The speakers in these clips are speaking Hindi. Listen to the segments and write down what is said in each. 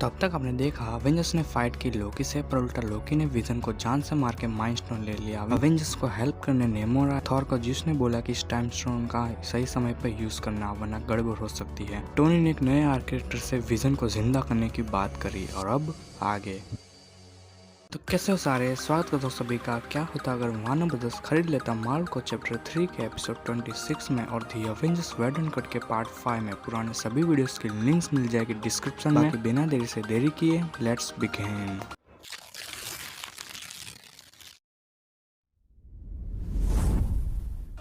तब तक आपने देखा अवेंजर्स ने फाइट की लोकी से, पर उल्टा लोकी ने विजन को जान से मार के माइंड स्टोन ले लिया। अवेंजर्स को हेल्प करने नेमोर आया थॉर को, जिसने बोला कि इस टाइम स्टोन का सही समय पर यूज करना वरना गड़बड़ हो सकती है। टोनी ने एक नए आर्किटेक्टर से विजन को जिंदा करने की बात करी और अब आगे। तो कैसे हो सारे, स्वागत करता हूँ सभी का। क्या होता अगर वार्नर ब्रदर्स खरीद लेता मार्वल को चैप्टर 3 के एपिसोड 26 में और दी अवेंजर्स वेड एंड कट के पार्ट 5 में। पुराने सभी वीडियोस की लिंक्स मिल जाएगी डिस्क्रिप्शन में। बिना देरी से देरी किए लेट्स बिगिन।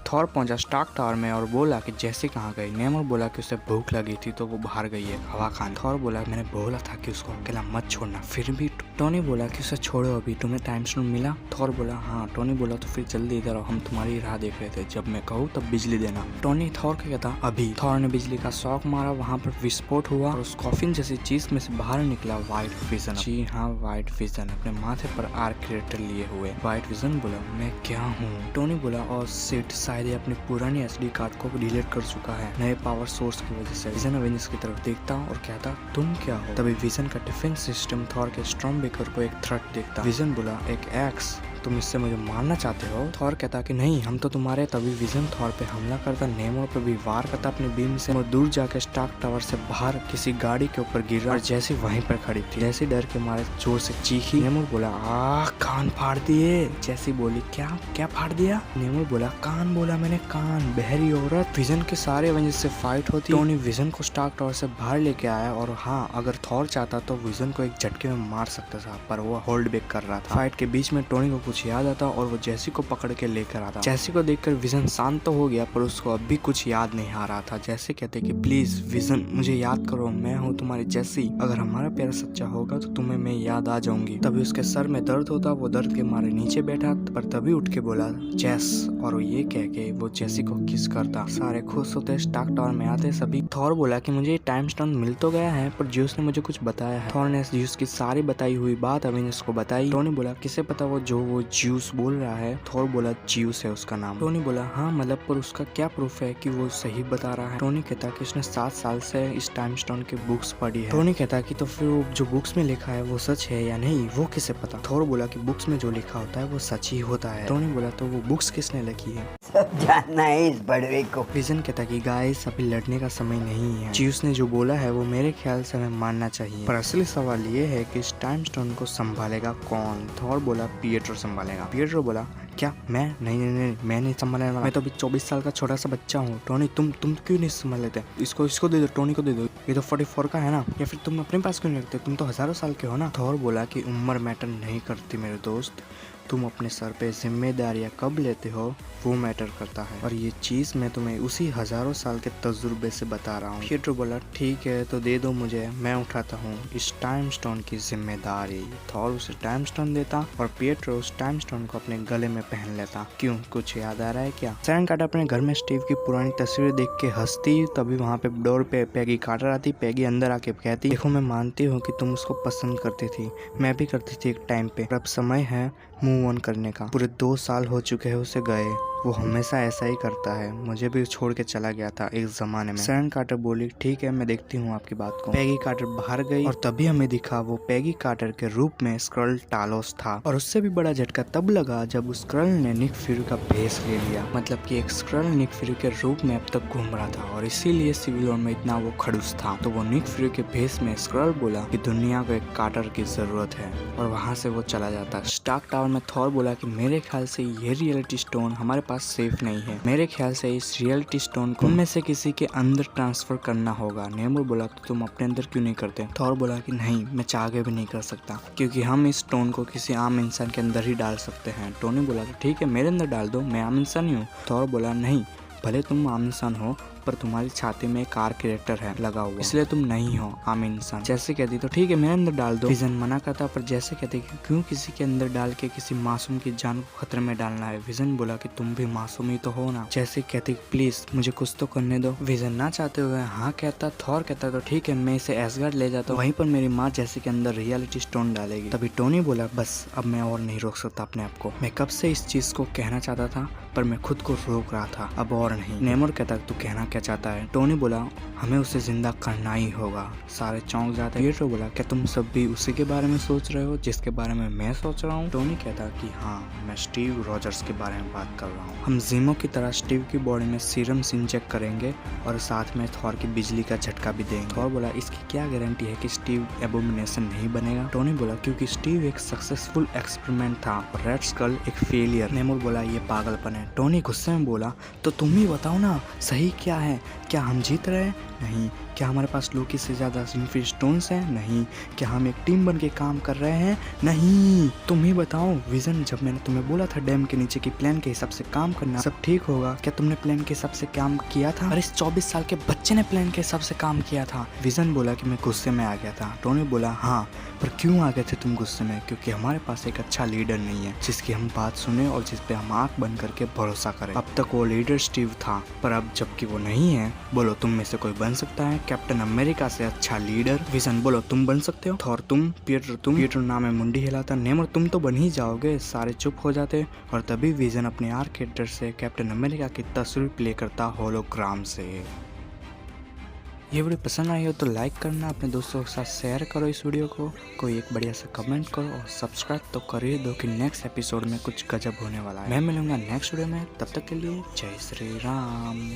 थॉर पहुंचा स्टार्क टावर में और बोला कि जैसी कहाँ गई। नेमोर बोला कि उसे भूख लगी थी तो वो बाहर गई है हवा खान। थॉर बोला मैंने बोला था कि उसको अकेला मत छोड़ना, फिर भी टोनी बोला कि उसे छोड़ो, अभी तुम्हें टाइम स्टोन मिला। थॉर बोला हाँ। टोनी बोला तो फिर जल्दी इधर आओ, हम तुम्हारी राह देख रहे थे, जब मैं कहूँ तब बिजली देना। टोनी थॉर को कहता अभी। थॉर ने बिजली का शॉक मारा, वहाँ पर विस्फोट हुआ और उस कॉफिन जैसी चीज में से बाहर निकला व्हाइट विजन। जी हाँ, व्हाइट विजन अपने माथे पर आर्क क्रिएटर लिए हुए। व्हाइट विजन बोला मैं क्या हूँ। टोनी बोला और सिट शायद ये अपनी पुरानी एसडी कार्ड को डिलीट कर चुका है नए पावर सोर्स की वजह से। विजन अवेंजर्स की तरफ देखता और कहता तुम क्या हो। तभी विजन का डिफेंस सिस्टम थॉर के स्टॉर्म बेकर को एक थ्रेट देखता। विजन बोला एक एक्स, तुम इससे मुझे मारना चाहते हो। थॉर कहता कि नहीं, हम तो तुम्हारे। तभी विजन थॉर पे हमला करता, नेमोर पे भी वार करता अपनी बीम से और दूर जाके स्टार्क टावर से बाहर किसी गाड़ी के ऊपर गिरा और जैसी वहीं पर खड़ी थी। जैसी डर के मारे जोर से चीखी। नेमोर बोला कान फाड़ दिए। जैसी बोली क्या क्या फाड़ दिया। नेमोर बोला कान बोला मैंने, कान। बहरी औरत। विजन के सारे अवेंजर्स से फाइट होती। टोनी विजन को स्टार्क टावर से बाहर लेके आया और हाँ, अगर थॉर चाहता तो विजन को एक झटके में मार सकता था, पर वो होल्ड बैक कर रहा था। फाइट के बीच में टोनी को कुछ याद आता और वो जैसी को पकड़ के लेकर आता। जैसी को देखकर विजन शांत तो हो गया, पर उसको अब भी कुछ याद नहीं आ रहा था। जैसे कहते कि प्लीज विजन मुझे याद करो, मैं हूँ तुम्हारी जैसी, अगर हमारा प्यार सच्चा होगा तो तुम्हें मैं याद आ जाऊंगी। तभी उसके सर में दर्द होता, वो दर्द के मारे नीचे बैठा, पर तभी उठ के बोला जैस, और वो ये कह के वो जैसी को किस करता। सारे खुश होते, स्टार्क टावर में आते सभी। थॉर बोला कि मुझे टाइम स्टोन मिल तो गया है, पर ज्यूस ने मुझे कुछ बताया है। थॉर ने ज्यूस की सारी बताई हुई बात अवेंजर्स को बताई। टोनी बोला किसे पता वो ज्यूस बोल रहा है। थॉर बोला ज्यूस है उसका नाम। टोनी बोला हाँ मतलब, पर उसका क्या प्रूफ है कि वो सही बता रहा है। टोनी कहता कि उसने 7 साल से इस टाइम स्टोन की बुक्स पढ़ी है। टोनी कहता कि तो फिर वो जो बुक्स में लिखा है वो सच है या नहीं, वो किसे पता। थॉर बोला कि बुक्स में जो लिखा होता है वो सच ही होता है। टोनी बोला तो वो बुक्स किसने लिखी है, सब जानना है इस बड़वे को। विजन कहता कि गाइस अभी लड़ने का समय नहीं है। ज्यूस ने जो बोला है वो मेरे ख्याल से हमें मानना चाहिए, पर असली सवाल ये है कि इस टाइम स्टोन को संभालेगा कौन। थॉर बोला पिएट्रो संभालेगा। पिएट्रो बोला क्या मैं? नहीं, मैं नहीं संभालने वाला, मैं तो अभी 24 साल का छोटा सा बच्चा हूँ। टोनी तुम क्यों नहीं संभाल लेते? इसको दे दो, टोनी को दे दो, ये तो 44 का है ना, या फिर तुम अपने पास क्यों नहीं रखते, तुम तो हजारों साल के हो ना। थॉर बोला कि उम्र मैटर नहीं करती मेरे दोस्त, तुम अपने सर पे जिम्मेदारियां कब लेते हो वो मैटर करता है, और ये चीज मैं तुम्हें उसी हजारों साल के तजुर्बे से बता रहा हूँ। पिएट्रो बोला ठीक है तो दे दो मुझे, मैं उठाता हूँ इस टाइम स्टोन की जिम्मेदारी। थॉर उसे टाइम स्टोन देता और पिएट्रो उस टाइम स्टोन को अपने गले में पहन लेता। क्यों, कुछ याद आ रहा है क्या? शारन कार्टर अपने घर में स्टीव की पुरानी तस्वीर देख के हंसती, तभी वहाँ पे डोर पे पैगी कार्टर आती। पैगी अंदर आके कहती देखो मैं मानती हूँ कि तुम उसको पसंद करती थी, मैं भी करती थी एक टाइम पे, अब समय है मूव ऑन करने का। पूरे 2 साल हो चुके हैं उसे गए, वो हमेशा ऐसा ही करता है, मुझे भी छोड़ के चला गया था एक जमाने में। शारन कार्टर बोली ठीक है मैं देखती हूँ आपकी बात को। पैगी कार्टर बाहर गई और तभी हमें दिखा वो पैगी कार्टर के रूप में स्क्रल टालोस था, और उससे भी बड़ा झटका तब लगा जब उस स्क्रल ने निक फ्यूरी का भेस ले लिया। मतलब कि एक स्क्रल निक फ्यूरी के रूप में अब तक घूम रहा था, और इसीलिए सिविल वॉर में इतना वो खड़ूस था। तो वो निक फ्यूरी के भेस में स्क्रल बोला कि दुनिया को एक कार्टर की जरूरत है, और वहाँ से वो चला जाता। स्टार्क टावर में थॉर बोला कि मेरे ख्याल से ये रियलिटी स्टोन हमारे पास सेफ नहीं है, मेरे ख्याल से इस रियलिटी स्टोन को उनमें से किसी के अंदर ट्रांसफर करना होगा। नेमोर बोला तो तुम अपने अंदर क्यों नहीं करते? थॉर बोला कि नहीं, मैं चाह के भी नहीं कर सकता, क्योंकि हम इस स्टोन को किसी आम इंसान के अंदर ही डाल सकते हैं। टोनी बोला तो ठीक है मेरे अंदर डाल दो, मैं आम इंसान ही हूँ। थॉर बोला नहीं, भले तुम आम इंसान हो पर तुम्हारी छाती में एक आर्क कैरेक्टर है लगा हुआ, इसलिए तुम नहीं हो आम इंसान। जैसे कहती तो ठीक है मेरे अंदर डाल दो। विजन मना करता, पर जैसे कहती कि क्यों किसी के अंदर डाल के किसी मासूम की जान को खतरे में डालना है। विजन बोला कि तुम भी मासूम ही तो हो ना। जैसे कहती प्लीज मुझे कुछ तो करने दो। विजन ना चाहते हुए हाँ कहता। थॉर कहता तो ठीक है मैं इसे एसगार्ड ले जाता हूँ, वहीं पर मेरी माँ जैसे के अंदर रियलिटी स्टोन डालेगी। तभी टोनी बोला बस अब मैं और नहीं रोक सकता अपने आप को, मैं कब से इस चीज को कहना चाहता था पर मैं खुद को रोक रहा था, अब और नहीं। नेमोर कहता तू कहना क्या क्या चाहता है? टोनी बोला हमें उसे जिंदा करना ही होगा। सारे चौंक जाते हैं। पिएट्रो बोला क्या तुम सब भी उसी के बारे में सोच रहे हो जिसके बारे में मैं सोच रहा हूँ? टोनी कहता कि हाँ, मैं स्टीव रॉजर्स के बारे में बात कर रहा हूँ। हम जीमो की तरह स्टीव की बॉडी में सीरम्स इंजेक्ट करेंगे और साथ में थॉर की बिजली का झटका भी देंगे। थॉर बोला इसकी क्या गारंटी है कि स्टीव एबोमिनेशन नहीं बनेगा? टोनी बोला क्योंकि स्टीव एक सक्सेसफुल एक्सपेरिमेंट था और रेड स्कल एक फेलियर। नेमोर बोला ये पागलपन है। टोनी गुस्से में बोला तो तुम ही बताओ ना सही क्या है? क्या हम जीत रहे हैं? नहीं। क्या हमारे पास लोकी से ज्यादा इन्फिनिटी स्टोन्स हैं? नहीं। क्या हम एक टीम बन के काम कर रहे हैं? नहीं। तुम ही बताओ विजन, जब मैंने तुम्हें बोला था डैम के नीचे की प्लान के हिसाब से काम करना सब ठीक होगा, क्या तुमने प्लान के हिसाब से काम किया था? अरे इस 24 साल के बच्चे ने प्लान के हिसाब से काम किया था। विजन बोला कि मैं गुस्से में आ गया था। टोनी बोला हाँ, पर क्यों आ गए थे तुम गुस्से में? क्योंकि हमारे पास एक अच्छा लीडर नहीं है जिसकी हम बात सुने और जिस पे हम आंख बंद करके भरोसा करें। अब तक वो लीडर स्टीव था, पर अब जबकि वो नहीं है, बोलो तुम में से कोई बन सकता है कैप्टन अमेरिका से अच्छा लीडर? विजन बोलो तुम बन सकते हो। थॉर तुम, पिएट्रो नाम में मुंडी हिलाता। नेमोर तुम तो बन ही जाओगे। सारे चुप हो जाते और तभी विजन अपने आर्केटर से कैप्टन अमेरिका की तस्वीर प्ले करता होलोग्राम से। ये वीडियो पसंद आई हो तो लाइक करना, अपने दोस्तों के साथ शेयर करो इस वीडियो को, कोई एक बढ़िया सा कमेंट करो और सब्सक्राइब तो कर ही दो कि नेक्स्ट एपिसोड में कुछ गजब होने वाला है। मैं मिलूंगा नेक्स्ट वीडियो में, तब तक के लिए जय श्री राम।